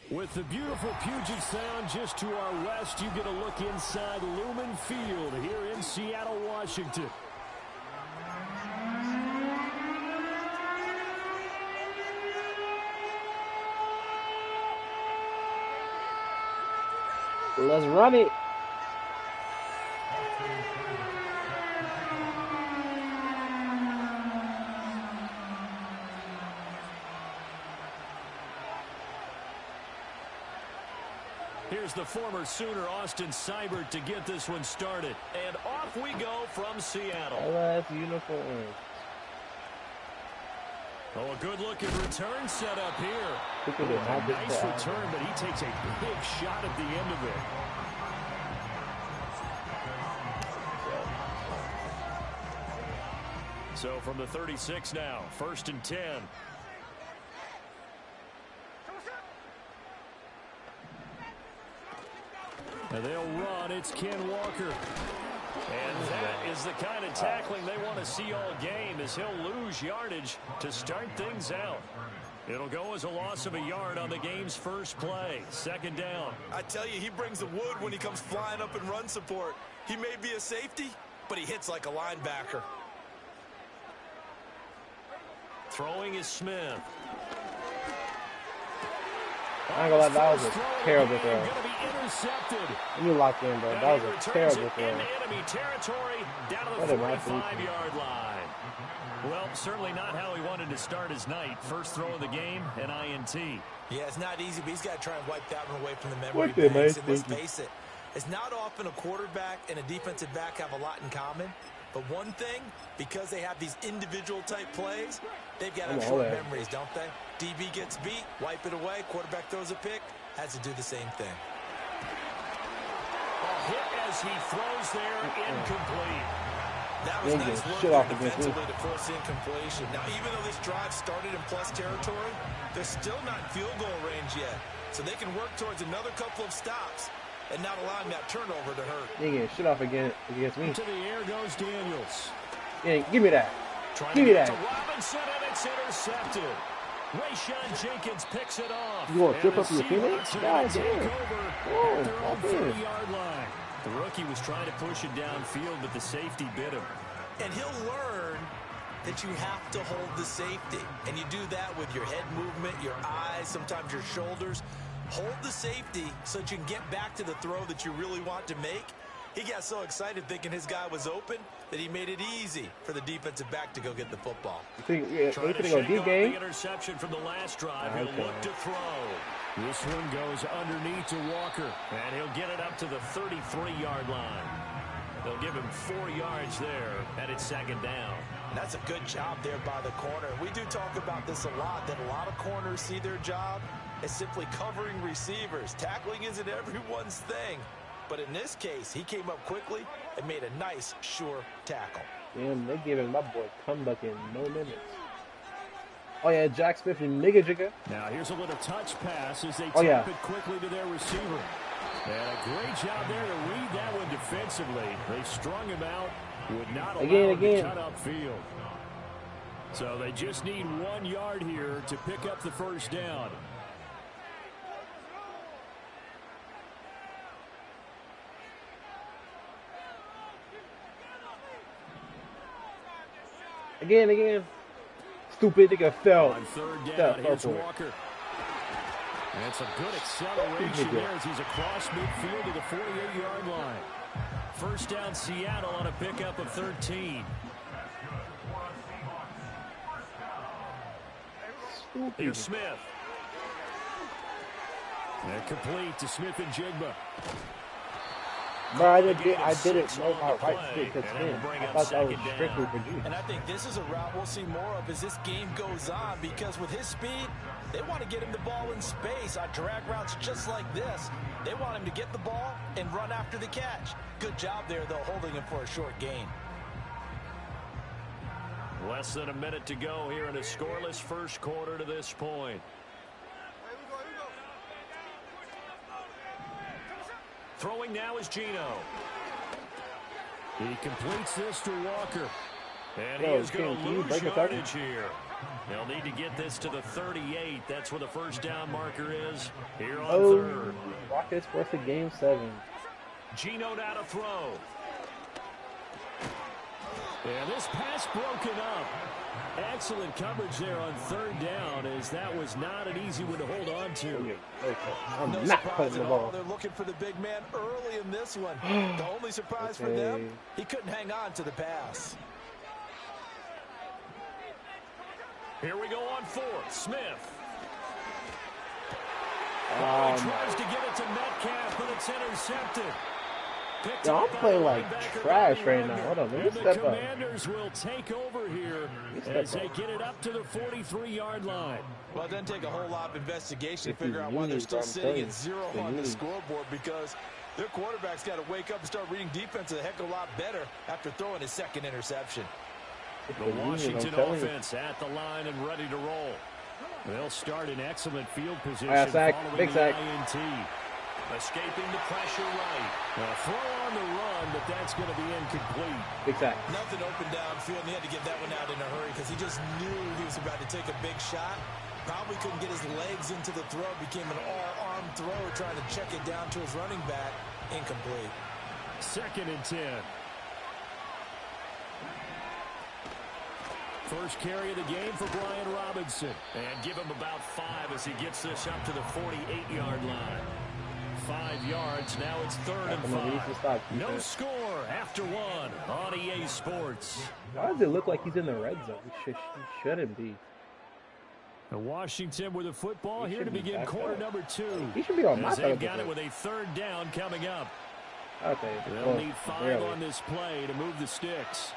With the beautiful Puget Sound just to our west, you get a look inside Lumen Field here in Seattle, Washington. Let's run it. Here's the former Sooner, Austin Seibert, to get this one started. And off we go from Seattle. LS uniform. Oh, a good-looking return set up here. A nice return, but he takes a big shot at the end of it. So from the 36 now, 1st and 10. And they'll run. It's Ken Walker. And that is the kind of tackling they want to see all game, as he'll lose yardage to start things out. It'll go as a loss of a yard on the game's first play. 2nd down. I tell you, he brings the wood when he comes flying up in run support. He may be a safety, but he hits like a linebacker. Throwing is Smith. I ain't gonna lie, that was a terrible throw. Let me lock in, bro. That was a terrible throw. Enemy territory down to the 45-yard line. Well, certainly not how he wanted to start his night. First throw of the game, an INT. Yeah, it's not easy, but he's got to try and wipe that one away from the memory banks. And let's face it, it's not often a quarterback and a defensive back have a lot in common. But one thing, because they have these individual type plays, they've got to have short memories, don't they? DB gets beat, wipe it away, quarterback throws a pick, has to do the same thing. A hit as he throws there, incomplete. That was nice work defensively to force incompletion. Now, even though this drive started in plus territory, they're still not in field goal range yet. So they can work towards another couple of stops and not allowing that turnover to hurt. They get shit off again against me. To the air goes Daniels. Yeah, give me that. Give me that. To Robinson, and it's intercepted. Rayshon Jenkins picks it off. You want to trip up your teammates? God damn. Oh, their own 30-yard line. The rookie was trying to push it downfield, but the safety bit him. And he'll learn that you have to hold the safety. And you do that with your head movement, your eyes, sometimes your shoulders. Hold the safety so that you can get back to the throw that you really want to make. He got so excited thinking his guy was open that he made it easy for the defensive back to go get the football. Trying to shake off the interception from the last drive. He'll look to throw. This one goes underneath to Walker, and he'll get it up to the 33-yard line. They'll give him 4 yards there, and it's 2nd down. That's a good job there by the corner. We do talk about this a lot, that a lot of corners see their job as simply covering receivers. Tackling isn't everyone's thing. But in this case, he came up quickly and made a nice, sure tackle. Damn, they giving my boy comeback in no minutes. Oh, yeah, Jack Smith and Nigga Jigga. Now, here's a little touch pass as they tap it quickly to their receiver. And a great job there to read that one defensively. They strung him out, would not allow him to cut upfield. So they just need 1 yard here to pick up the first down. Again. Stupid nigga fell. On 3rd down, here's Walker. And some good acceleration there as he's across midfield to the 48-yard line. First down, Seattle on a pickup of 13. Here's Smith. And complete to Smith and Jigba. Bro, I didn't know my right stick could spin. I thought that was strictly for you. And I think this is a route we'll see more of as this game goes on, because with his speed, they want to get him the ball in space on drag routes just like this. They want him to get the ball and run after the catch. Good job there, though, holding him for a short gain. Less than a minute to go here in a scoreless first quarter to this point. Throwing now is Gino. He completes this to Walker. And he is going to lose yardage here. They'll need to get this to the 38. That's where the first down marker is here on third. Rockets force a game 7. Gino now to throw. And this pass broken up. Excellent coverage there on third down, as that was not an easy one to hold on to. I'm no not surprise putting the at all. ball. They're looking for the big man early in this one. The only surprise for them, he couldn't hang on to the pass. Here we go on fourth. Smith. He tries to get it to Metcalf, but it's intercepted. Yo, I'm playing like trash right now. Hold on, let me step up. The Commanders will take over here as they get it up to the 43-yard line. Well, it doesn't take a whole lot of investigation to figure out why they're still sitting at 0 on the scoreboard, because their quarterback's got to wake up and start reading defense a heck of a lot better after throwing his second interception. The Washington offense at the line and ready to roll. They'll start in excellent field position following the INT. Escaping the pressure right. A throw on the run, but that's going to be incomplete. Exactly. Nothing open downfield, and he had to get that one out in a hurry because he just knew he was about to take a big shot. Probably couldn't get his legs into the throw. Became an all-arm throw, trying to check it down to his running back. Incomplete. 2nd and 10. First carry of the game for Brian Robinson. And give him about 5 as he gets this up to the 48-yard line. 5 yards. Now it's 3rd and 5. No score after 1 on EA Sports. Why does it look like he's in the red zone? He shouldn't be. And Washington with the football here to begin quarter number 2. He should be on my side. They've got it with a 3rd down coming up. Okay. They'll need 5 on this play to move the sticks.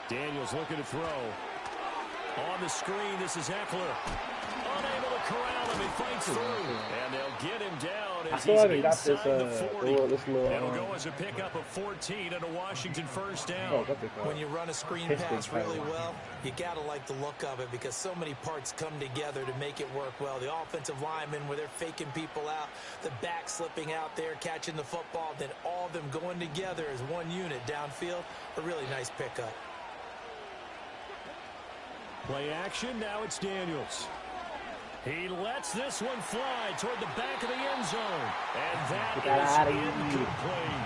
Daniels looking to throw. On the screen, this is Eckler. Unable to corral him. He fights through. And they'll get him down as he's inside the 40. It'll go as a pickup of 14 and a Washington first down. When you run a screen pass really well, you got to like the look of it because so many parts come together to make it work well. The offensive linemen, where they're faking people out, the back slipping out there, catching the football, then all of them going together as one unit downfield. A really nice pickup. Play action, now it's Daniels. He lets this one fly toward the back of the end zone. And that is incomplete.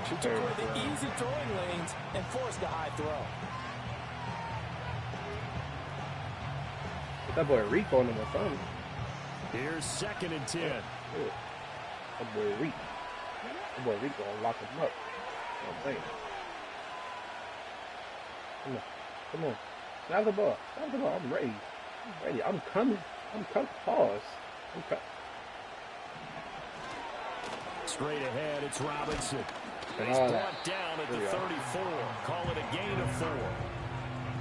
He took away the easy throwing lanes and forced a high throw. That boy Rico on him or something. Here's 2nd and 10. That boy Rico. That boy Rico will lock him up. I'm saying. Come on. Snap the ball. I'm ready. I'm coming. Pause. Straight ahead, it's Robinson. And he's brought down at the 34. Call it a gain of 4.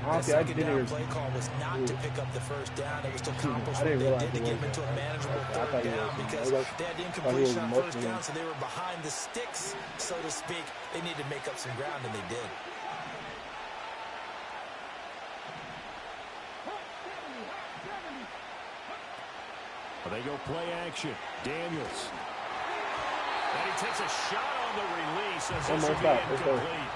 The second down play call was not to pick up the first down. It was to accomplish what they did to get him into a manageable 3rd down because they had incompletion on first down, so they were behind the sticks, so to speak. They needed to make up some ground, and they did. They go play action. Daniels. And he takes a shot on the release as this will be incomplete.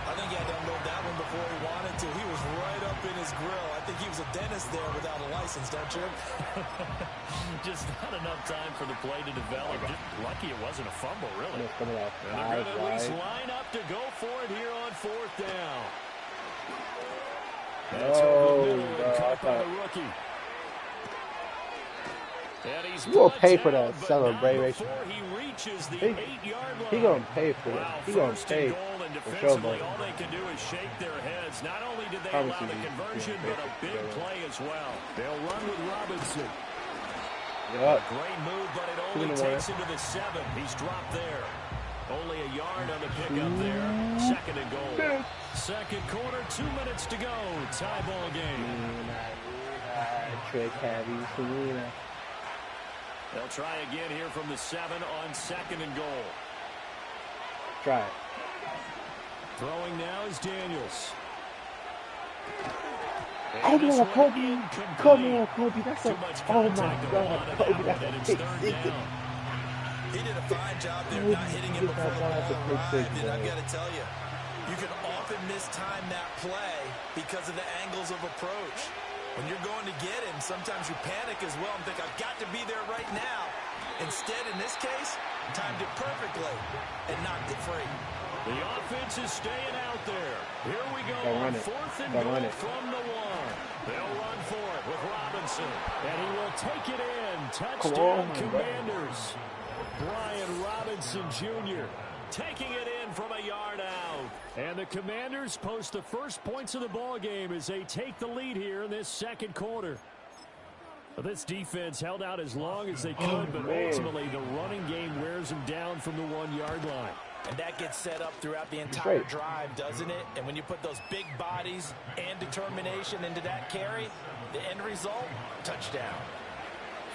I think he had to unload that one before he wanted to. He was right up in his grill. I think he was a dentist there without a license, don't you? Just not enough time for the play to develop. Just lucky it wasn't a fumble, really. And they're going to at least line up to go for it here on 4th down. That's over the middle and caught by the rookie. You gonna pay for that celebration. He gonna pay for that. He gonna pay for sure. All they can do is shake their heads. Not only did they allow the conversion, but a big play as well. They'll run with Robinson. Yep. Great move, but it only takes him to the 7. He's dropped there. Only a yard on the pickup there. 2nd and goal. Second quarter, 2 minutes to go. Tie ball game. Trick heavy, Selena. They'll try again here from the 7 on 2nd and goal. Try it. Throwing now is Daniels. Come on, Kobe. That's a, oh my God, Kobe, that's a big He did a fine job there not hitting him before the ball arrived. And I've got to tell you, you can often mistime that play because of the angles of approach. When you're going to get him, sometimes you panic as well and think, I've got to be there right now. Instead, in this case, timed it perfectly and knocked it free. The offense is staying out there. Here we go on 4th and goal from the 1. They'll run for it with Robinson. And he will take it in. Touchdown, Commanders. Brian Robinson Jr. taking it in from a yard out. And the Commanders post the first points of the ball game as they take the lead here in this second quarter. This defense held out as long as they could, but ultimately the running game wears them down from the 1-yard line. And that gets set up throughout the entire drive, doesn't it? And when you put those big bodies and determination into that carry, the end result, touchdown.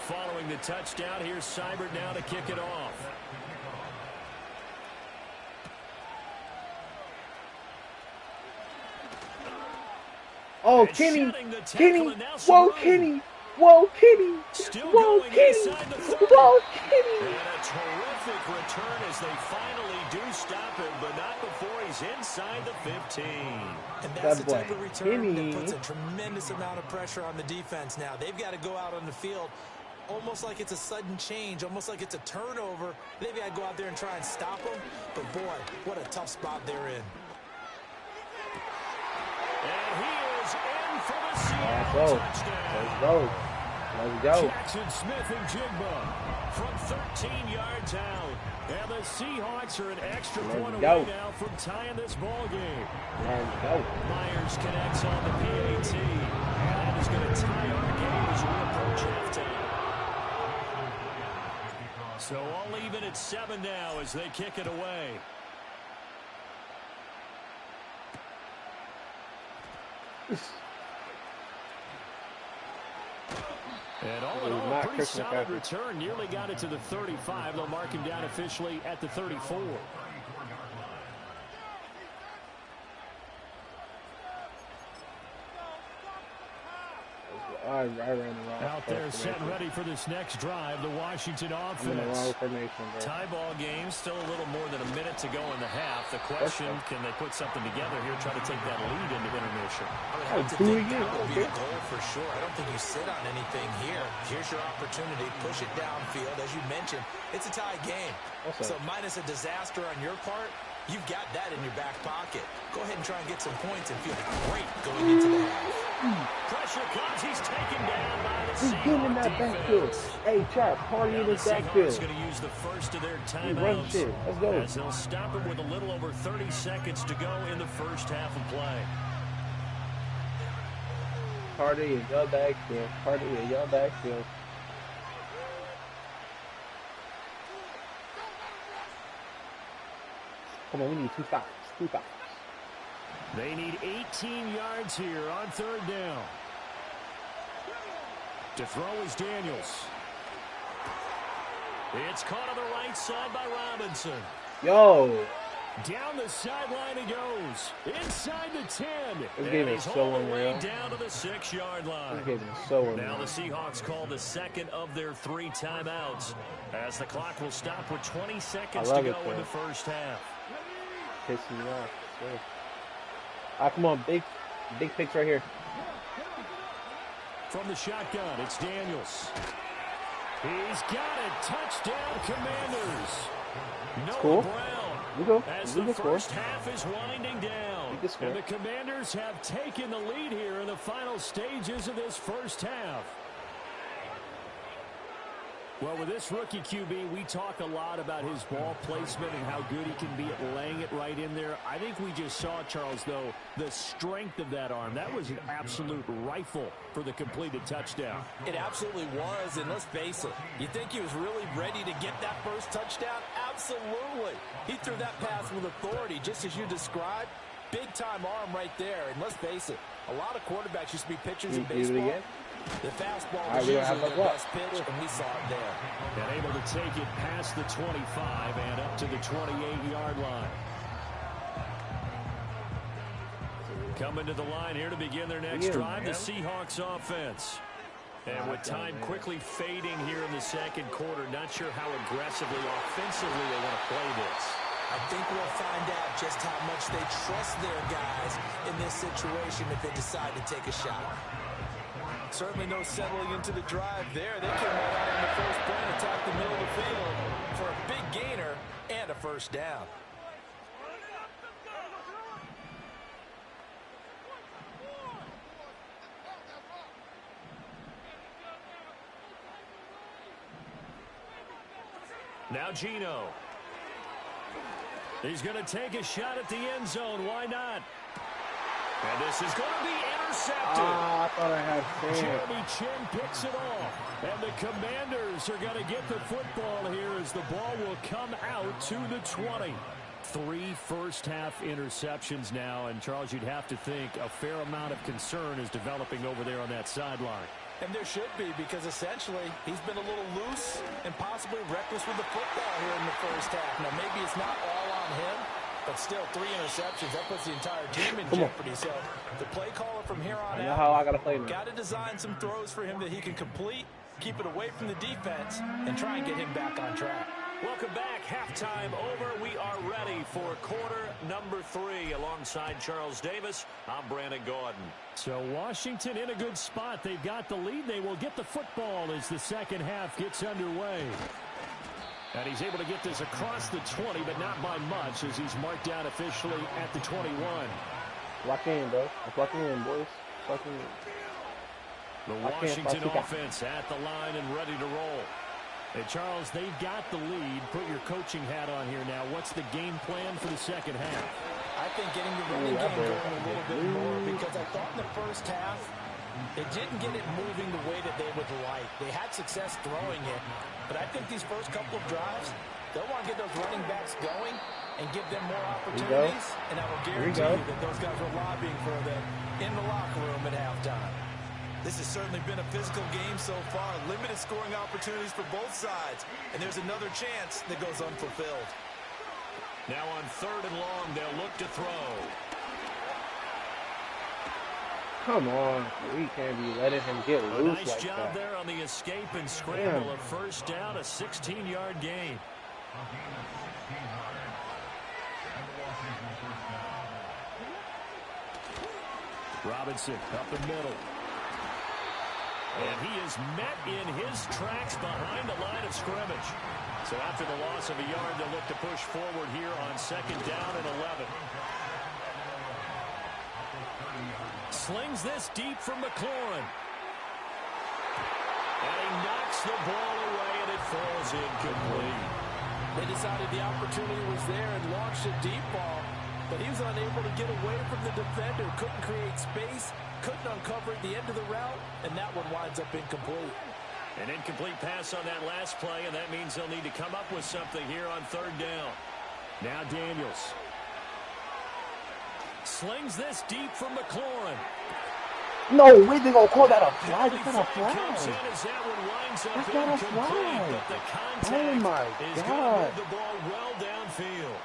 Following the touchdown, here's Seibert now to kick it off. Oh, Kenny! Kenny! Whoa, Kenny! Whoa, Kenny! Whoa, Kenny! Whoa, Kenny! And a terrific return as they finally do stop him, but not before he's inside the 15. And that's the type of return that puts a tremendous amount of pressure on the defense now. They've got to go out on the field almost like it's a sudden change, almost like it's a turnover. They've got to go out there and try and stop them. But, boy, what a tough spot they're in. And he is in for the Seattle touchdown. Let's go. Let's go. Jackson Smith and Jigba from 13 yards out. And the Seahawks are an extra point away now from tying this ball game. Let's go. Myers connects on the PAT. And that is going to tie our game as we approach halftime. So all even at 7 now as they kick it away. And all in all, a pretty solid return. Nearly got it to the 35. They'll mark him down officially at the 34. I ran the wrong out there set ready for this next drive, the Washington offense. Tie ball game, still a little more than a minute to go in the half. The question, can they put something together here, try to take that lead into intermission? I would have to think that would be the goal for sure. I don't think you sit on anything here. Here's your opportunity. Push it downfield. As you mentioned, it's a tie game. So minus a disaster on your part, you've got that in your back pocket. Go ahead and try and get some points and feel great going into the half. Pressure comes. He's taken down by the Seahawks. He's in that backfield. Hey, Chad, party in his backfield. He's going to use the first of their timeouts. Let's go. As they'll stop him with a little over 30 seconds to go in the first half of play. Party in your backfield. Party in your backfield. Come on, we need 2 stops. 2 stops. They need 18 yards here on 3rd down. To throw is Daniels. It's caught on the right side by Robinson. Yo. Down the sideline he goes. Inside the 10. This game is so unreal. Down to the 6-yard line. This game is so unreal. Now the Seahawks call the second of their 3 timeouts as the clock will stop with 20 seconds to go in the first half. Pissing me off. Sure. Ah, come on, big picks right here. From the shotgun, it's Daniels. He's got it. Touchdown, Commanders. Noah Brown. We go. As the first half is winding down. And the Commanders have taken the lead here in the final stages of this first half. Well, with this rookie QB, we talk a lot about his ball placement and how good he can be at laying it right in there. I think we just saw, Charles, though, the strength of that arm. That was an absolute rifle for the completed touchdown. It absolutely was, and let's face it, you think he was really ready to get that first touchdown? Absolutely. He threw that pass with authority, just as you described. Big-time arm right there, and let's face it, a lot of quarterbacks used to be pitchers in baseball. The fastball was usually their best pitch, and we saw it there. And able to take it past the 25 and up to the 28-yard line. Coming to the line here to begin their next drive, the Seahawks offense. And with time quickly fading here in the second quarter, not sure how aggressively, offensively they want to play this. I think we'll find out just how much they trust their guys in this situation if they decide to take a shot. Certainly no settling into the drive there. They came right out on the first point, attack the middle of the field for a big gainer and a first down. Now Gino. He's going to take a shot at the end zone. Why not? And this is going to be intercepted. I thought I had Sam. Jeremy Chin picks it off. And the Commanders are going to get the football here as the ball will come out to the 20. 3 first-half interceptions now. And, Charles, you'd have to think a fair amount of concern is developing over there on that sideline. And there should be, because essentially he's been a little loose and possibly reckless with the football here in the first half. Now, maybe it's not all on him, but still 3 interceptions. That puts the entire team in jeopardy. So the play caller from here on out, how I gotta play now. Got to design some throws for him that he can complete, keep it away from the defense, and try and get him back on track. Welcome back. Halftime over. We are ready for quarter number 3. Alongside Charles Davis, I'm Brandon Gordon. So Washington in a good spot. They've got the lead. They will get the football as the second half gets underway. And he's able to get this across the 20, but not by much, as he's marked out officially at the 21. Lock in, bro. Lock in, boys. Lock in. The Washington offense at the line and ready to roll. Hey, Charles, they've got the lead. Put your coaching hat on here now. What's the game plan for the second half? I think getting the running game going a little bit more, because I thought in the first half they didn't get it moving the way that they would like. They had success throwing it, but I think these first couple of drives, they'll want to get those running backs going and give them more opportunities, and I will guarantee you that those guys were lobbying for them in the locker room at halftime. This has certainly been a physical game so far. Limited scoring opportunities for both sides. And there's another chance that goes unfulfilled. Now on 3rd and long, they'll look to throw. Come on. We can't be letting him get loose like that. Nice job there on the escape and scramble. A first down, a 16-yard gain. Robinson up the middle. And he is met in his tracks behind the line of scrimmage. So after the loss of a yard, they'll look to push forward here on 2nd down and 11. Slings this deep from McLaurin. And he knocks the ball away, and it falls incomplete. They decided the opportunity was there and launched a deep ball, but he was unable to get away from the defender. Couldn't create space. Couldn't uncover at the end of the route, and that one winds up incomplete. An incomplete pass on that last play, and that means they'll need to come up with something here on 3rd down. Now Daniels. Slings this deep from McLaurin. No, way they gonna call that a flag? That's not a flag. That's not a flag. But the contact oh my is God. going to move the ball well downfield.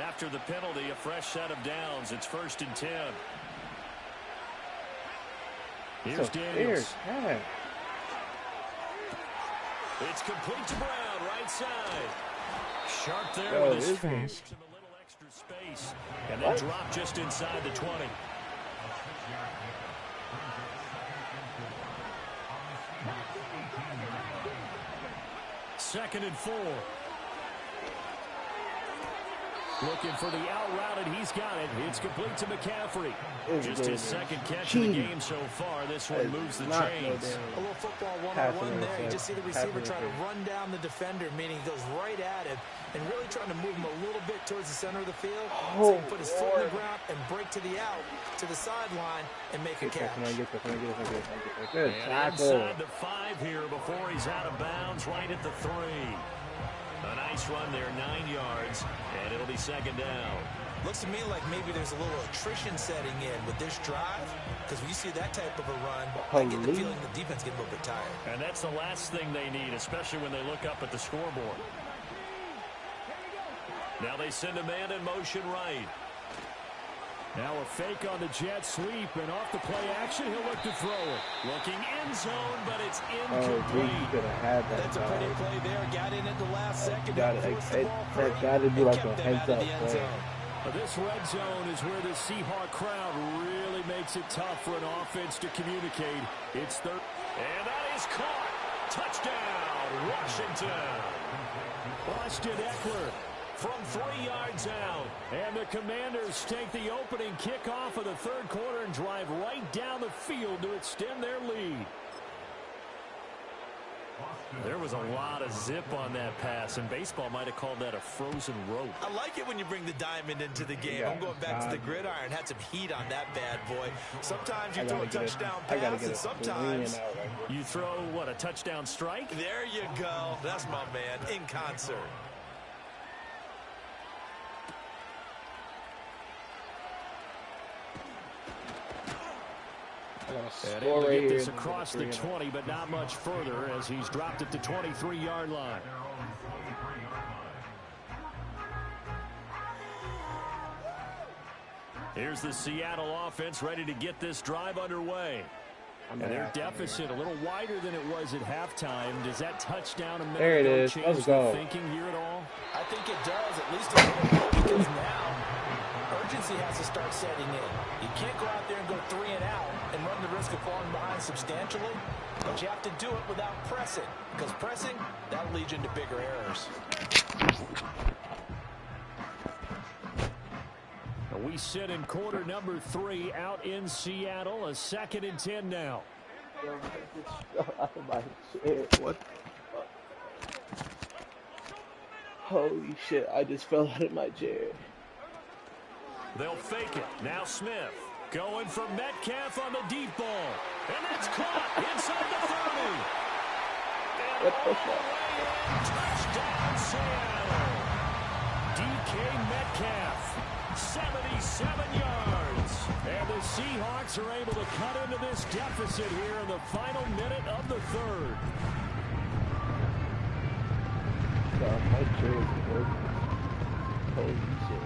After the penalty, a fresh set of downs. It's 1st and 10. Here's Daniels. It's complete to Brown, right side. Sharp there with his face. And a little extra space. And then drop just inside the 20. Second and 4. Looking for the out route, and he's got it. It's complete to McCaffrey. Just his 2nd catch of the game so far. This one moves the chains. A little football one-on-one there. You just see the receiver trying to run down the defender, meaning he goes right at him and really trying to move him a little bit towards the center of the field. So he can put his foot in the ground and break to the out, to the sideline, and make a catch. Good tackle. Inside the 5 here before he's out of bounds, right at the 3. A nice run there, 9 yards, and it'll be 2nd down. Looks to me like maybe there's a little attrition setting in with this drive, because when you see that type of a run, I get the feeling the defense gets a little bit tired. And that's the last thing they need, especially when they look up at the scoreboard. Now they send a man in motion right. Now a fake on the jet sweep, and off the play action, he'll look to throw it. Looking end zone, but it's incomplete. That's a pretty play there. Got in at the last second. That got to be like a heads-up play. This red zone is where the Seahawk crowd really makes it tough for an offense to communicate. It's third. And that is caught. Touchdown, Washington. Austin Eckler from 3 yards out. And the Commanders take the opening kickoff of the third quarter and drive right down the field to extend their lead. There was a lot of zip on that pass, and baseball might have called that a frozen rope. I like it when you bring the diamond into the game. I'm going back to the gridiron. Had some heat on that bad boy. Sometimes you throw a touchdown pass, and sometimes you throw, what, a touchdown strike? There you go. That's my man, in concert. And able to get this across the 20, but not much further as he's dropped it to 23-yard line. Here's the Seattle offense ready to get this drive underway. And their deficit a little wider than it was at halftime. Does that touchdown a minute there it is. change Let's go. the thinking here at all? I think it does, at least a little, because now urgency has to start setting in. You can't go out there and go 3 and out and run the risk of falling behind substantially, but you have to do it without pressing, because pressing, that'll lead you into bigger errors. We sit in quarter number 3 out in Seattle. A 2nd and 10 now. What? Holy shit, I just fell out of my chair. They'll fake it. Now Smith going for Metcalf on the deep ball. And that's caught inside the 30. And all the way in. Touchdown, Seattle. DK Metcalf, 77 yards. And the Seahawks are able to cut into this deficit here in the final minute of the third. My chair is broken. Holy shit.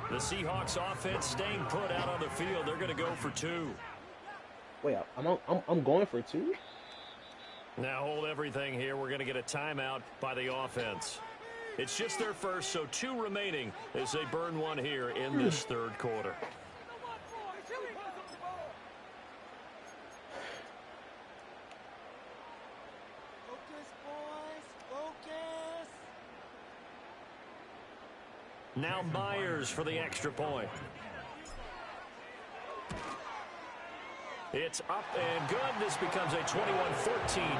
The Seahawks offense staying put out on the field. They're going to go for 2. Wait, I'm going for 2? Now hold everything here. We're going to get a timeout by the offense. It's just their first, so 2 remaining as they burn one here in this third quarter. Now Myers for the extra point. It's up and good. This becomes a 21-14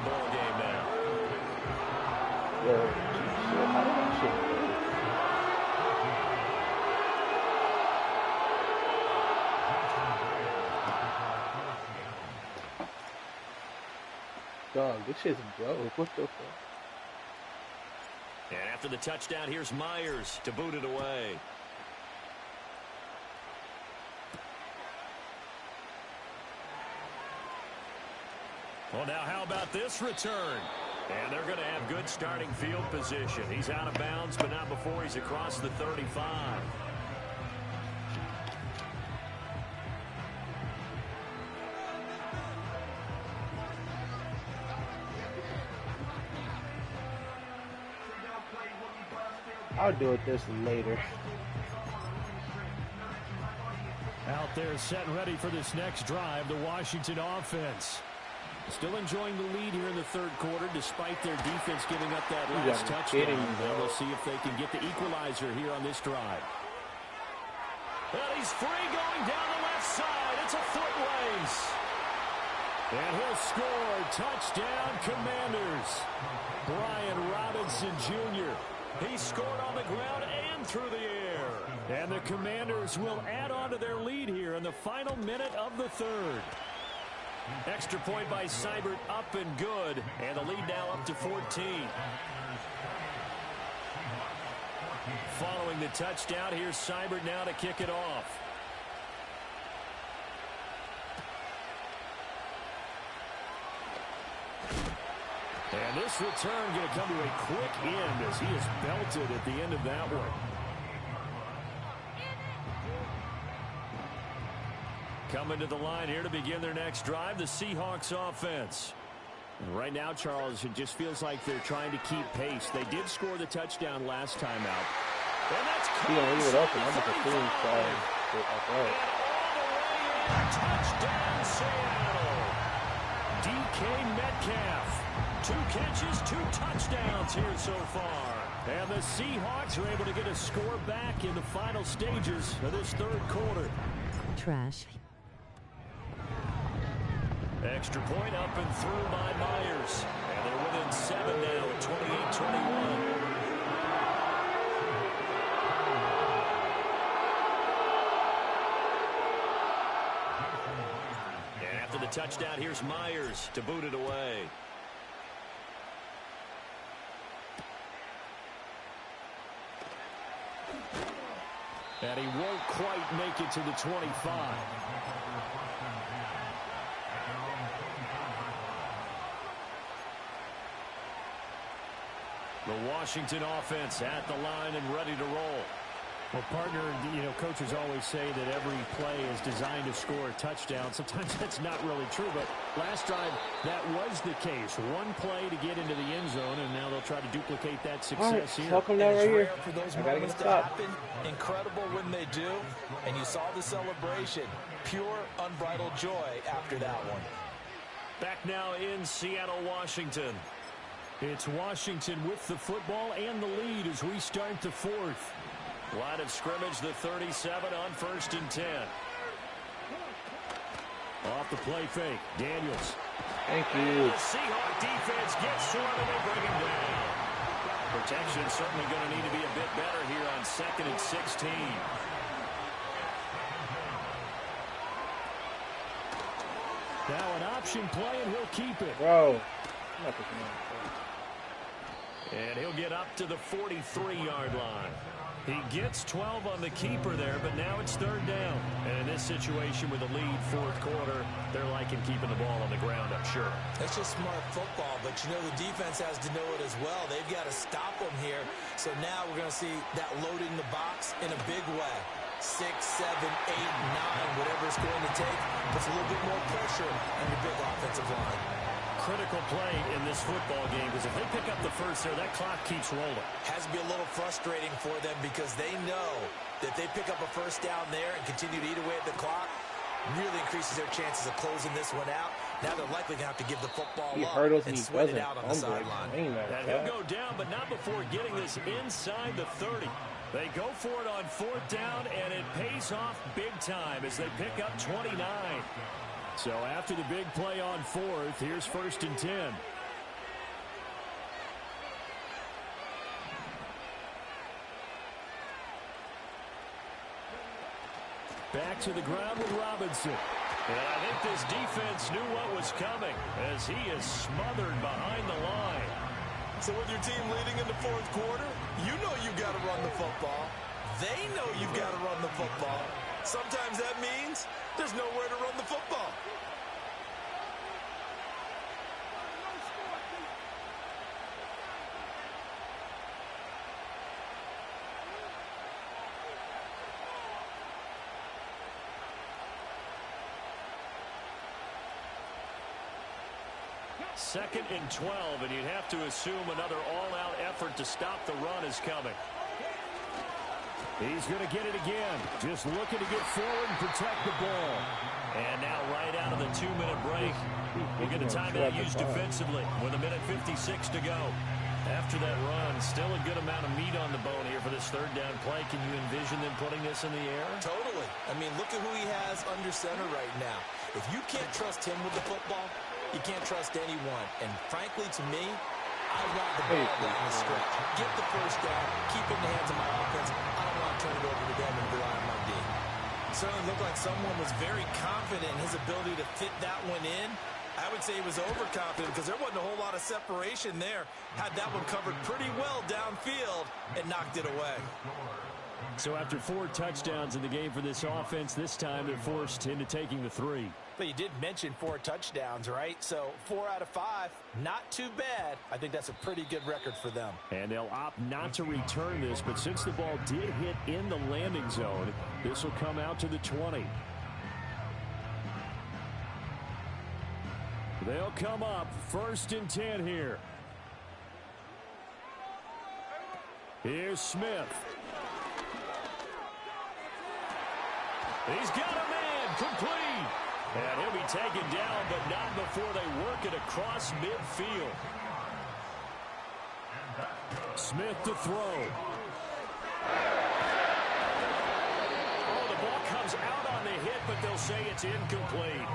ball game now. Dog, this shit's broke. What the fuck? And after the touchdown, here's Myers to boot it away. Well, now how about this return? And they're going to have good starting field position. He's out of bounds, but not before he's across the 35. I'll do it this later. Out there set and ready for this next drive, the Washington offense. Still enjoying the lead here in the third quarter despite their defense giving up that last touchdown. And we'll see if they can get the equalizer here on this drive. Well, he's free going down the left side. It's a foot race. And he'll score. Touchdown, Commanders. Brian Robinson Jr. He scored on the ground and through the air. And the Commanders will add on to their lead here in the final minute of the third. Extra point by Seibert, up and good. And the lead now up to 14. Following the touchdown, here's Seibert now to kick it off. And this return going to come to a quick end as he is belted at the end of that one. Coming to the line here to begin their next drive, the Seahawks offense. Right now, Charles, it just feels like they're trying to keep pace. They did score the touchdown last time out. And that's leave it open. I'm just assuming touchdown, Seattle. DK Metcalf. 2 catches, 2 touchdowns here so far. And the Seahawks are able to get a score back in the final stages of this third quarter. Trash. Extra point up and through by Myers. And they're within 7 now at 28-21. And after the touchdown, here's Myers to boot it away. And he won't quite make it to the 25. The Washington offense at the line and ready to roll. Well, partner, coaches always say that every play is designed to score a touchdown. Sometimes that's not really true, but last drive, that was the case. One play to get into the end zone, and now they'll try to duplicate that success here. Welcome down right here. For those moments to happen, incredible when they do, and you saw the celebration. Pure, unbridled joy after that one. Back now in Seattle, Washington. It's Washington with the football and the lead as we start the fourth. Line of scrimmage, the 37 on 1st and 10. Off the play fake, Daniels. Thank you. The Seahawk defense gets to him and they bring him down. Protection certainly going to need to be a bit better here on 2nd and 16. Now an option play and he'll keep it. Bro. And he'll get up to the 43-yard line. He gets 12 on the keeper there, but now it's 3rd down. And in this situation with a lead 4th quarter, they're liking keeping the ball on the ground, I'm sure. That's just smart football, but the defense has to know it as well. They've got to stop them here. So now we're going to see that loading the box in a big way. 6, 7, 8, 9, whatever it's going to take, puts a little bit more pressure on your big offensive line. Critical play in this football game because if they pick up the first there, that clock keeps rolling. Has to be a little frustrating for them because they know that they pick up a first down there and continue to eat away at the clock, really increases their chances of closing this one out. Now they're likely going to have to give the football up and sweat it out on the sideline. And he'll go down, but not before getting this inside the 30. They go for it on 4th down, and it pays off big time as they pick up 29. So after the big play on 4th, here's 1st and 10. Back to the ground with Robinson. And I think this defense knew what was coming as he is smothered behind the line. So with your team leading in the 4th quarter, you know you've got to run the football. They know you've got to run the football. Sometimes that means there's nowhere to run the football. Second and 12, and you'd have to assume another all-out effort to stop the run is coming. He's going to get it again. Just looking to get forward and protect the ball. And now right out of the 2-minute break, we'll get a timeout used defensively with 1:56 to go. After that run, still a good amount of meat on the bone here for this 3rd down play. Can you envision them putting this in the air? Totally. I mean, look at who he has under center right now. If you can't trust him with the football, you can't trust anyone. And frankly, to me, I want the ball down the stretch. Get the first down. Keep it in the hands of my offense. I don't want to turn it over to them and rely on my D. It certainly looked like someone was very confident in his ability to fit that one in. I would say he was overconfident because there wasn't a whole lot of separation there. Had that one covered pretty well downfield and knocked it away. So after 4 touchdowns in the game for this offense, this time they're forced into taking the 3. But you did mention 4 touchdowns, right? So 4 out of 5, not too bad. I think that's a pretty good record for them. And they'll opt not to return this, but since the ball did hit in the landing zone, this will come out to the 20. They'll come up 1st and 10 here. Here's Smith. He's got a man complete. And he'll be taken down, but not before they work it across midfield. Smith to throw. Oh, the ball comes out on the hit, but they'll say it's incomplete.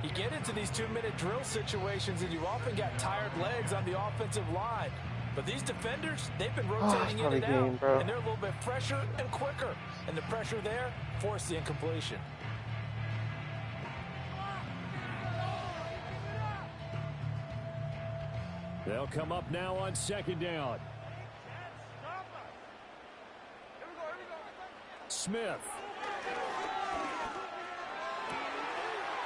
You get into these 2-minute drill situations, and you often got tired legs on the offensive line. But these defenders, they've been rotating in and out, and they're a little bit fresher and quicker. And the pressure there forced the incompletion. They'll come up now on 2nd down. Smith.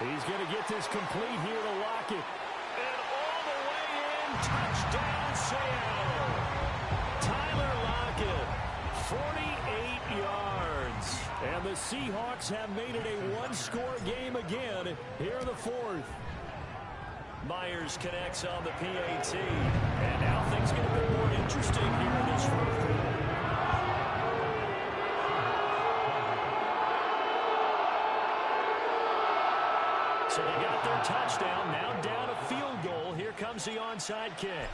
He's going to get this complete here to Lockett. And all the way in, touchdown Seattle. Tyler Lockett, 48 yards. And the Seahawks have made it a one-score game again here in the 4th. Myers connects on the PAT. And now things get a bit more interesting here in this 4th quarter. So they got their touchdown, now down a field goal. Here comes the onside kick.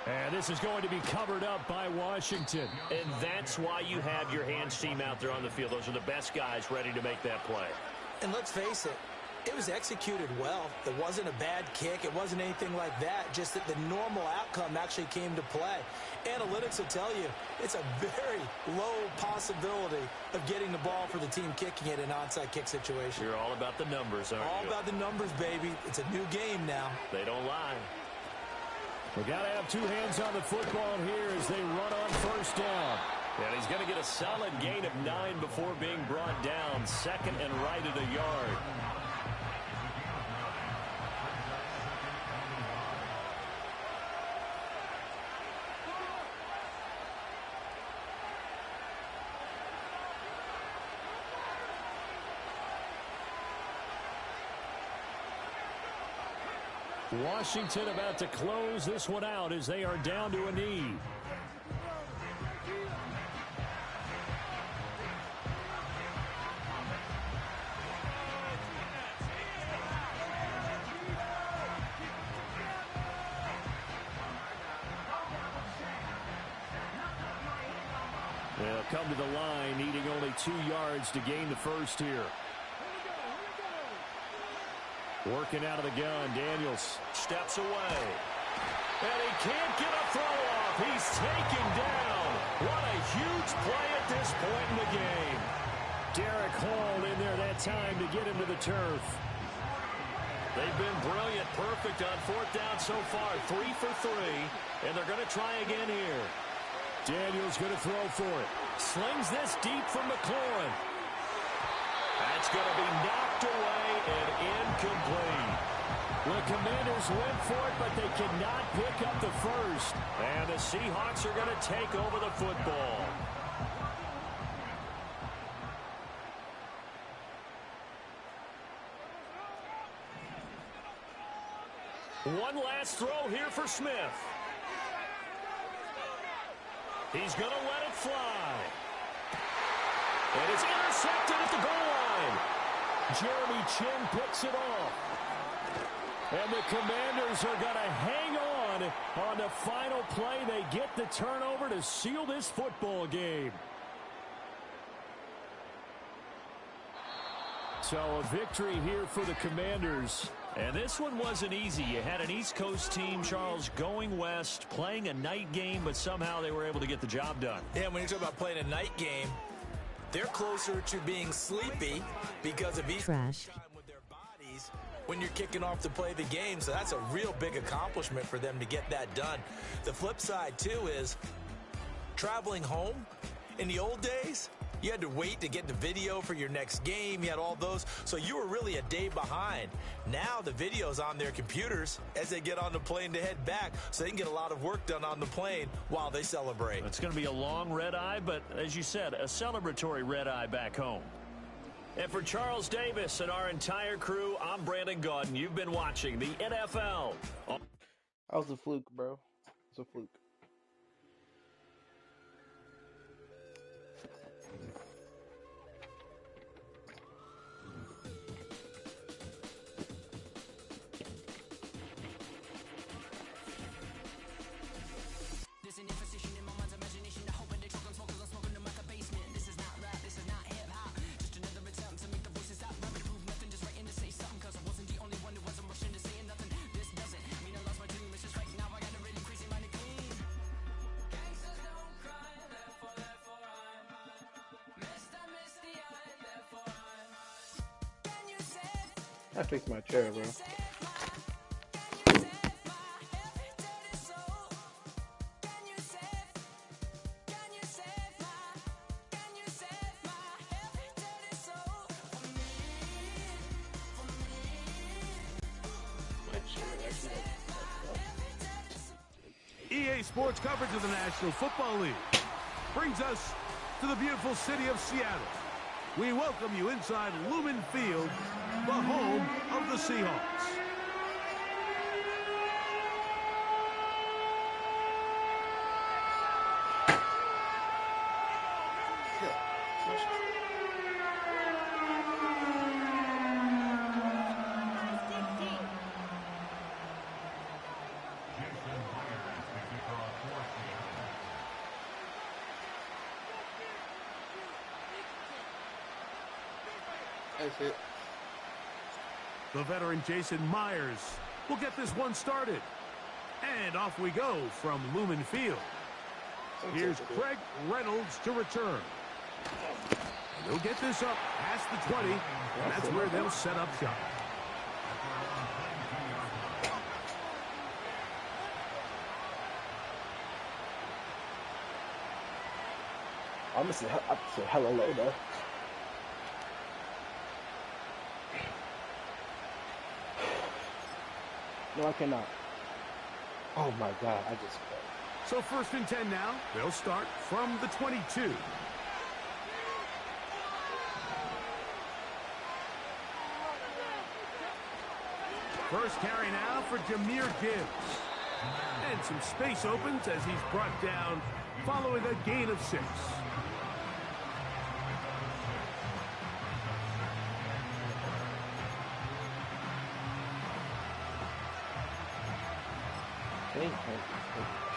And this is going to be covered up by Washington. And that's why you have your hands team out there on the field. Those are the best guys ready to make that play. And let's face it, it was executed well. It wasn't a bad kick. It wasn't anything like that. Just that the normal outcome actually came to play. Analytics will tell you it's a very low possibility of getting the ball for the team kicking it in an onside kick situation. You're all about the numbers, aren't you? All about the numbers, baby. It's a new game now. They don't lie. We got to have two hands on the football here as they run on 1st down. And he's going to get a solid gain of 9 before being brought down. 2nd and right at a yard. Washington about to close this one out as they are down to a knee. They'll come to the line, needing only 2 yards to gain the first here. Working out of the gun, Daniels steps away. And he can't get a throw off. He's taken down. What a huge play at this point in the game. Derek Hall in there that time to get him to the turf. They've been brilliant, perfect on 4th down so far. 3 for 3, and they're going to try again here. Daniels going to throw for it. Slings this deep from McLaurin. That's going to be knocked away and incomplete. The Commanders went for it, but they cannot pick up the first. And the Seahawks are going to take over the football. One last throw here for Smith. He's going to let it fly. And it's intercepted at the goal line. Jeremy Chin picks it off. And the Commanders are going to hang on the final play. They get the turnover to seal this football game. So a victory here for the Commanders. And this one wasn't easy. You had an East Coast team, Charles, going west, playing a night game, but somehow they were able to get the job done. Yeah, when you talk about playing a night game, they're closer to being sleepy because of East Coast time with their bodies when you're kicking off to play the game. So that's a real big accomplishment for them to get that done. The flip side, too, is traveling home. In the old days, you had to wait to get the video for your next game. You had all those. So you were really a day behind. Now the video's on their computers as they get on the plane to head back, so they can get a lot of work done on the plane while they celebrate. It's going to be a long red eye, but as you said, a celebratory red eye back home. And for Charles Davis and our entire crew, I'm Brandon Gaudin. You've been watching the NFL. That was a fluke, bro. It was a fluke. I fixed my chair, bro. EA Sports coverage of the National Football League brings us to the beautiful city of Seattle. We welcome you inside Lumen Field, the home of the Seahawks. That's it. The veteran Jason Myers will get this one started. And off we go from Lumen Field. Here's Craig Reynolds to return. And they'll get this up past the 20, and that's where they'll set up shop. I'm gonna say hello low though. No, I cannot. Oh my God, I just failed. So 1st and 10 now. They'll start from the 22. First carry now for Jahmyr Gibbs. And some space opens as he's brought down following a gain of 6.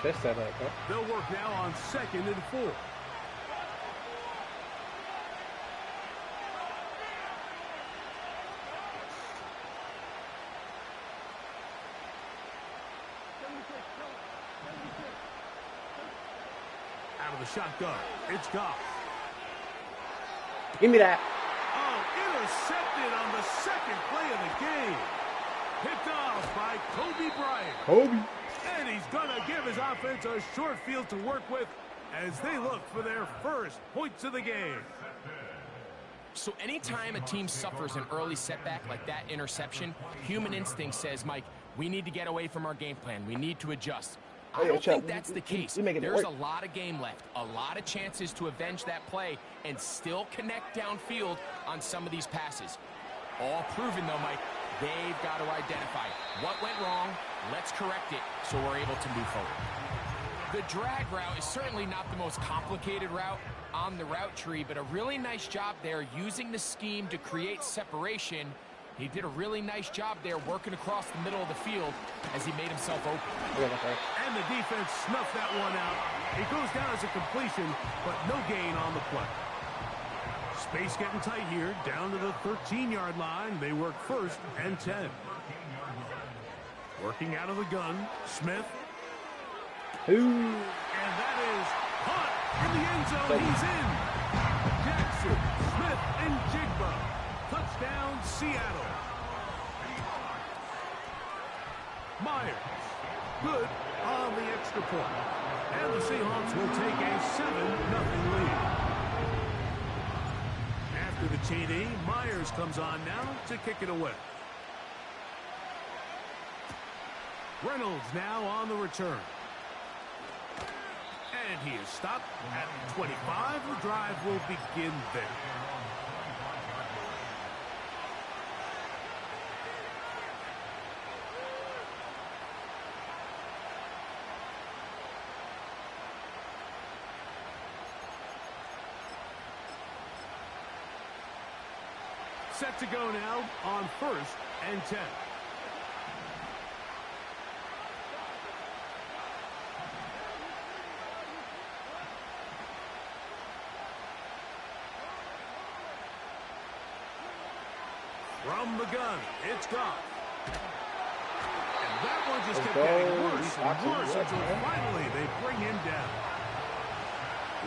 Chest that up, huh? They'll work now on 2nd and 4. Out of the shotgun, it's Goff. Give me that. Oh, intercepted on the 2nd play of the game. Picked off by Kobe Bryant. Kobe. And he's going to give his offense a short field to work with as they look for their first points of the game. So anytime a team suffers an early setback like that interception, human instinct says, Mike, we need to get away from our game plan. We need to adjust. I don't think that's the case. There's a lot of game left, a lot of chances to avenge that play and still connect downfield on some of these passes. All proven, though, Mike. They've got to identify what went wrong, let's correct it so we're able to move forward. The drag route is certainly not the most complicated route on the route tree, but a really nice job there using the scheme to create separation. He did a really nice job there working across the middle of the field as he made himself open. And the defense snuffed that one out. It goes down as a completion, but no gain on the play. Space getting tight here, down to the 13-yard line. They work 1st and 10. Working out of the gun, Smith. Ooh. And that is caught in the end zone. He's in. Jackson, Smith, and Jigba. Touchdown, Seattle. Myers, good on the extra point. And the Seahawks will take a 7-0 lead. After the TD, Myers comes on now to kick it away. Reynolds now on the return. And he is stopped at 25. The drive will begin there. Set to go now on 1st and 10. From the gun, it's Goff. And that one just kept getting worse and worse until finally they bring him down.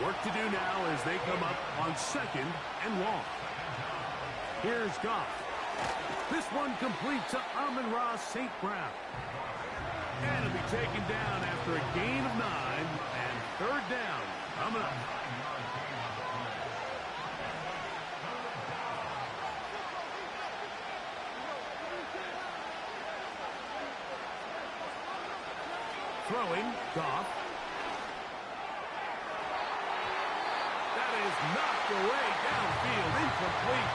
Work to do now as they come up on 2nd and long. Here's Goff. This one complete to Amon-Ra St. Brown. And it'll be taken down after a gain of 9 and 3rd down coming up. Throwing, Goff. That is knocked away downfield, incomplete.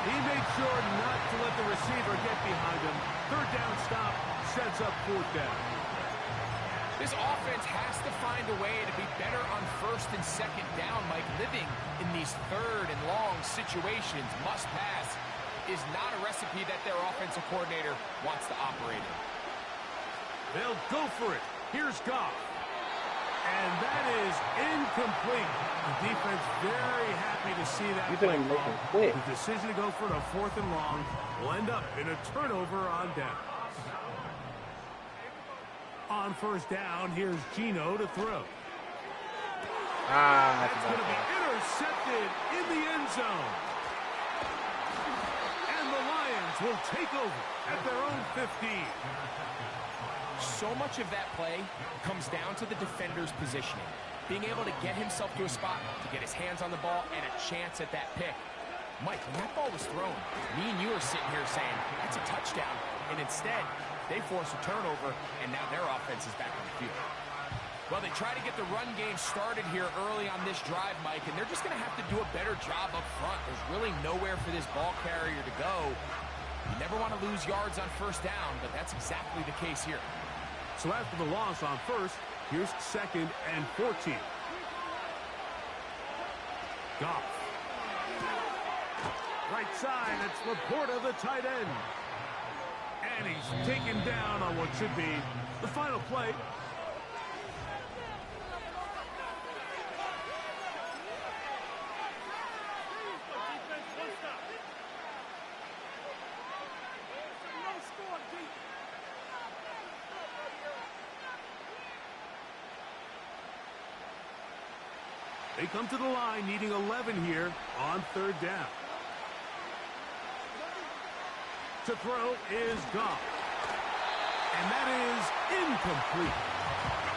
He made sure not to let the receiver get behind him. 3rd down stop sets up 4th down. This offense has to find a way to be better on 1st and 2nd down, Mike. Living in these 3rd and long situations, must pass, is not a recipe that their offensive coordinator wants to operate in. They'll go for it. Here's Goff. And that is incomplete. The defense very happy to see that. The decision to go for it on 4th and long will end up in a turnover on down. On 1st down, here's Geno to throw. That's going to be intercepted in the end zone. And the Lions will take over at their own 15. So much of that play comes down to the defender's positioning. Being able to get himself to a spot, to get his hands on the ball, and a chance at that pick. Mike, when that ball was thrown, me and you are sitting here saying, that's a touchdown. And instead, they force a turnover, and now their offense is back on the field. Well, they try to get the run game started here early on this drive, Mike, and they're just going to have to do a better job up front. There's really nowhere for this ball carrier to go. You never want to lose yards on 1st down, but that's exactly the case here. So after the loss on 1st, here's 2nd and 14. Goff. Right side, it's Laporta, the tight end. And he's taken down on what should be the final play. They come to the line needing 11 here on 3rd down. To throw is Goff. And that is incomplete.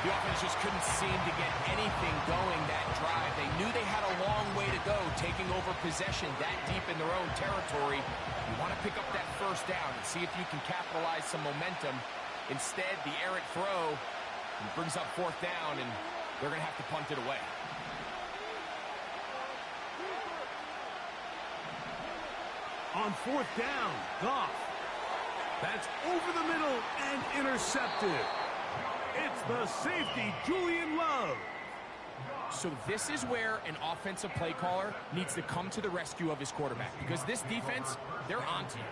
The offense just couldn't seem to get anything going that drive. They knew they had a long way to go, taking over possession that deep in their own territory. You want to pick up that 1st down and see if you can capitalize some momentum. Instead, the errant throw brings up 4th down, and they're going to have to punt it away. On 4th down, Goff. That's over the middle and intercepted. It's the safety, Julian Love. So this is where an offensive play caller needs to come to the rescue of his quarterback, because this defense, they're onto you.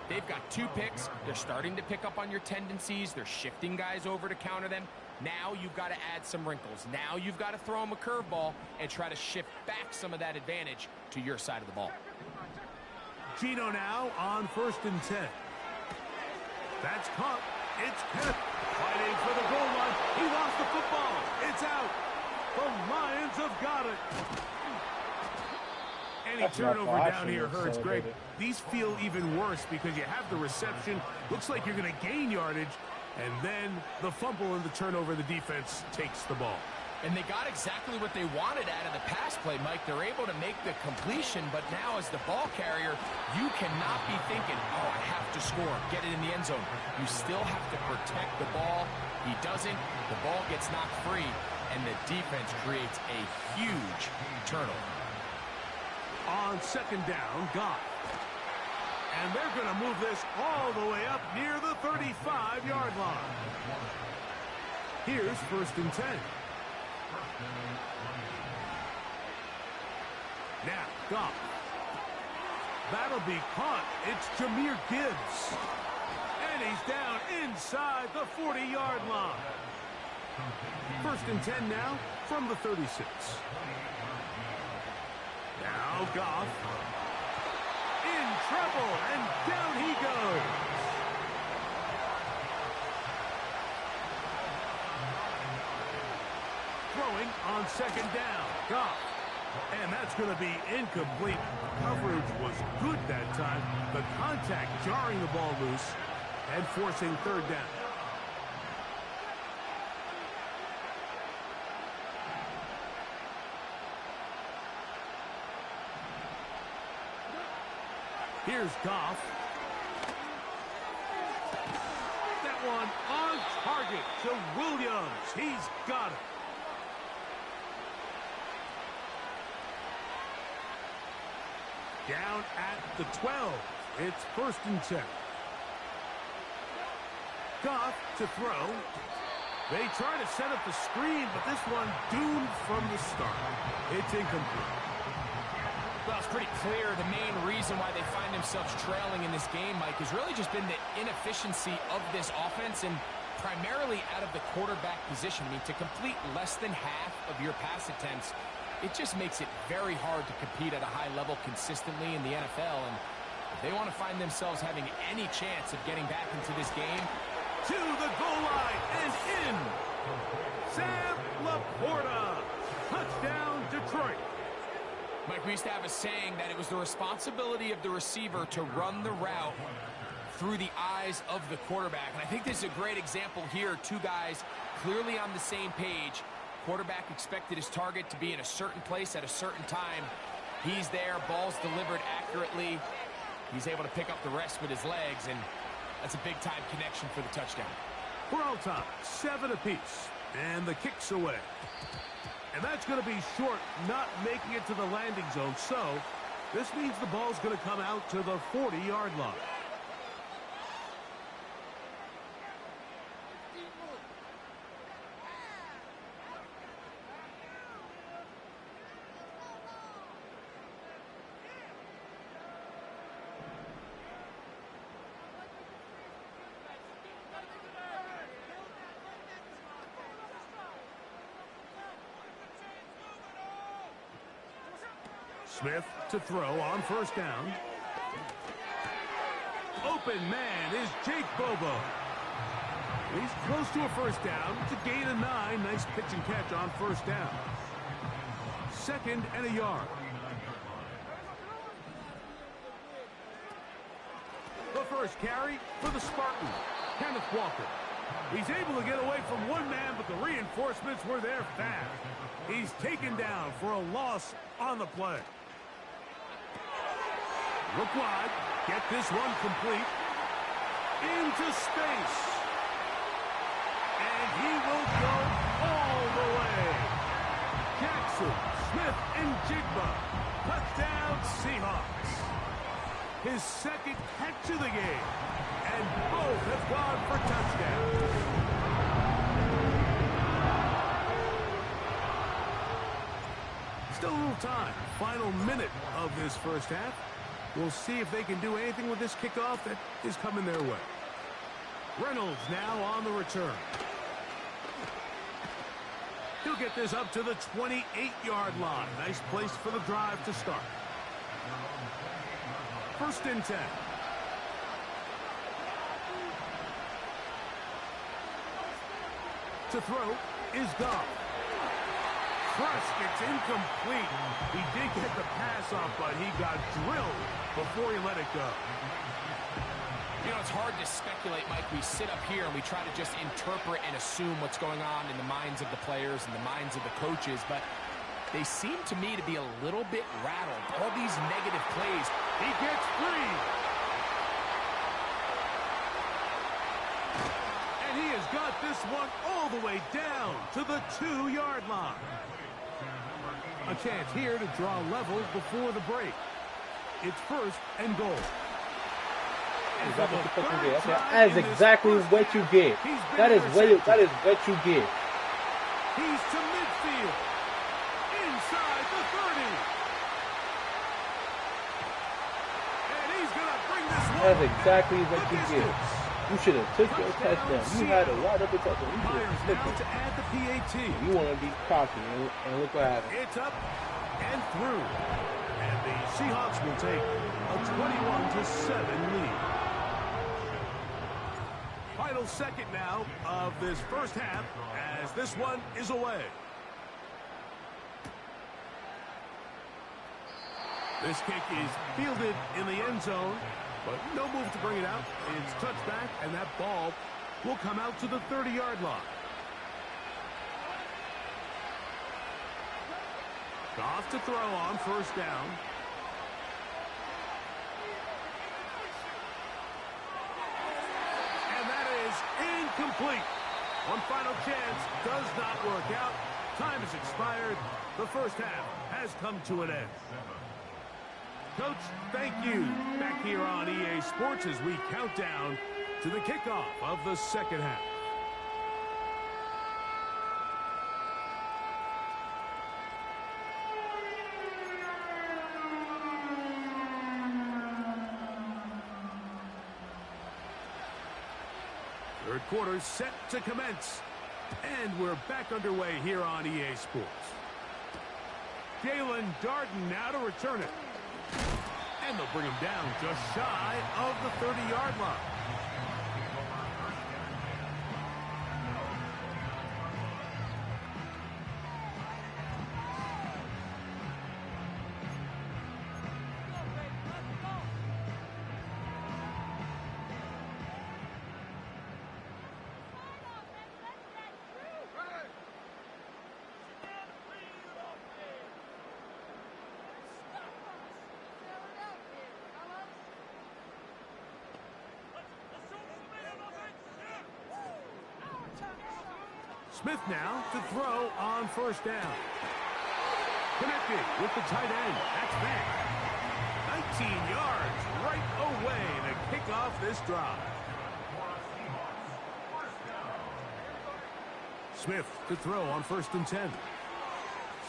They've got 2 picks. They're starting to pick up on your tendencies. They're shifting guys over to counter them. Now you've got to add some wrinkles. Now you've got to throw them a curveball and try to shift back some of that advantage to your side of the ball. Geno now on 1st and 10. That's caught. It's Kenneth fighting for the goal line. He lost the football. It's out. The Lions have got it. Any turnover down here hurts, Greg. These feel even worse because you have the reception. Looks like you're going to gain yardage. And then the fumble and the turnover, the defense takes the ball. And they got exactly what they wanted out of the pass play, Mike. They're able to make the completion, but now as the ball carrier, you cannot be thinking, oh, I have to score, get it in the end zone. You still have to protect the ball. He doesn't. The ball gets knocked free, and the defense creates a huge turnover. On 2nd down, Goff. And they're going to move this all the way up near the 35-yard line. Here's 1st and 10. Now, Goff. That'll be caught. It's Jahmyr Gibbs. And he's down inside the 40-yard line. 1st and 10 now from the 36. Now Goff. In trouble, and down he goes. Throwing on 2nd down. Goff. And that's going to be incomplete. Coverage was good that time. The contact jarring the ball loose and forcing 3rd down. Here's Goff. That one on target to Williams. He's got it. Down at the 12. It's 1st and 10. Goff to throw. They try to set up the screen, but this one doomed from the start. It's incomplete. Well, it's pretty clear the main reason why they find themselves trailing in this game, Mike, has really just been the inefficiency of this offense and primarily out of the quarterback position. I mean, to complete less than half of your pass attempts, it just makes it very hard to compete at a high level consistently in the NFL. And if they want to find themselves having any chance of getting back into this game, to the goal line and in. Sam Laporta. Touchdown, Detroit. Mike, we used to have a saying that it was the responsibility of the receiver to run the route through the eyes of the quarterback. And I think this is a great example here. Two guys clearly on the same page. Quarterback expected his target to be in a certain place at a certain time. He's there, ball's delivered accurately. He's able to pick up the rest with his legs, and that's a big-time connection for the touchdown. For all time, 7 apiece, and the kick's away. And that's going to be short, not making it to the landing zone. So this means the ball's going to come out to the 40-yard line. Smith to throw on 1st down. Open man is Jake Bobo. He's close to a 1st down. It's a gain of 9. Nice pitch and catch on 1st down. 2nd and a yard. The first carry for the Spartans, Kenneth Walker. He's able to get away from one man, but the reinforcements were there fast. He's taken down for a loss on the play. Look wide. Get this one complete. Into space. And he will go all the way. Jackson, Smith, and Jigba. Touchdown, Seahawks. His 2nd catch of the game. And both have gone for touchdowns. Still a little time. Final minute of this 1st half. We'll see if they can do anything with this kickoff that is coming their way. Reynolds now on the return. He'll get this up to the 28-yard line. Nice place for the drive to start. 1st and 10. To throw is Goff. It's incomplete. He did get the pass off, but he got drilled before he let it go. You know, it's hard to speculate, Mike. We sit up here and we try to just interpret and assume what's going on in the minds of the players and the minds of the coaches, but they seem to me to be a little bit rattled. All these negative plays. He gets free. And he has got this one all the way down to the 2-yard line. A chance here to draw level before the break. It's 1st and goal. And that is exactly what you get. That is what you get. He's to midfield. Inside the 30. That's exactly what you did. You should have took your touchdown. You had a wide open touchdown. You should have took it. To add the PAT. You want to be cocky, and look what happened. It's up and through. And the Seahawks will take a 21-7 lead. Final second now of this first half as this one is away. This kick is fielded in the end zone, but no move to bring it out. It's touched back, and that ball will come out to the 30-yard line. Goff to throw on first down. And that is incomplete. One final chance does not work out. Time has expired. The first half has come to an end. Coach, thank you. Back here on EA Sports as we count down to the kickoff of the second half. Third quarter set to commence. And we're back underway here on EA Sports. Jalen Darden now to return it. And they'll bring him down just shy of the 30-yard line. Smith now to throw on first down. Connected with the tight end. That's back. 19 yards right away to kick off this drive. Smith to throw on 1st and 10.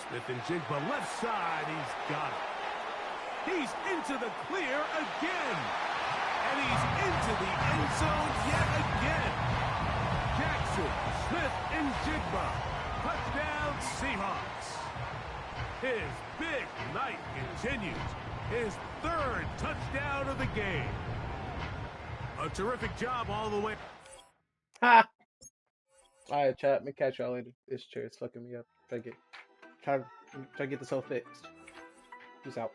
Smith and Jigba left side. He's got it. He's into the clear again. And he's into the end zone yet again. Jackson, Smith, and Jigba. Touchdown, Seahawks. His big night continues. His 3rd touchdown of the game. A terrific job all the way. Ha! Alright, chat. Let me catch y'all later. This chair is fucking me up. Try to get this whole fixed. Peace out.